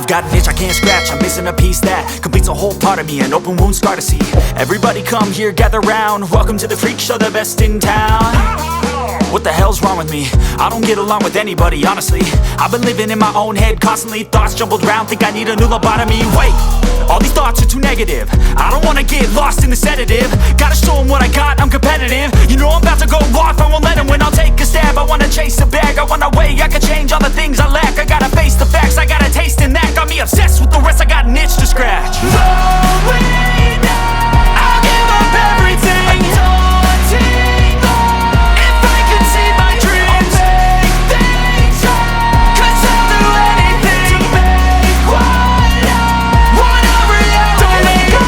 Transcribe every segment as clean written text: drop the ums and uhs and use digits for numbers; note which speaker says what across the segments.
Speaker 1: I've got an itch I can't scratch, I'm missing a piece that completes a whole part of me, an open wound scar to see. Everybody come here, gather round, welcome to the freak show, the best in town. What the hell's wrong with me? I don't get along with anybody, honestly. I've been living in my own head constantly, thoughts jumbled round, think I need a new lobotomy. Wait, all these thoughts are too negative, I don't wanna get lost in the sedative. Gotta show them what I got, I'm competitive. You know I'm about to go off, I won't let them win. I'll take a stab, I wanna chase a bag, I wanna weigh, I can change all the things I lack. I gotta face the facts, I got a taste in that. Got me obsessed with the rest, I got an itch to scratch. Slowing down, I'll give up everything. Daunting thought, if I could see my dreams, I'll make things right. 'Cause I'll do anything to make what I want a reality. Don't let go,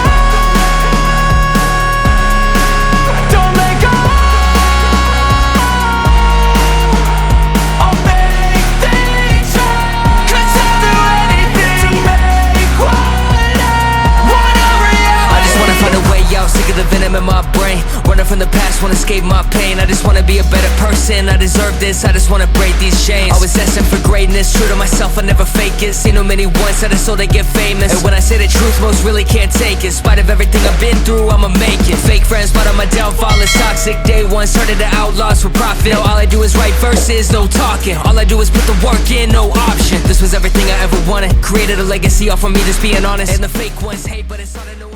Speaker 1: don't let go. I'll make things right. 'Cause I'll do anything to make what I want a reality.
Speaker 2: I just wanna find a way out, sick of the venom in my brain. Running from the past, wanna escape my pain. I just wanna be a better person, I deserve this, I just wanna break these chains. Always destined for greatness, true to myself, I never fake it. Seen too many once, I just so they get famous. And when I say the truth, most really can't take it. In spite of everything I've been through, I'ma make it. Fake friends, but on my downfall is toxic. Day one, started to outlaws for profit. Now all I do is write verses, no talking. All I do is put the work in, no option. This was everything I ever wanted. Created a legacy off of me, just being honest. And the fake ones hate, but it's all I know.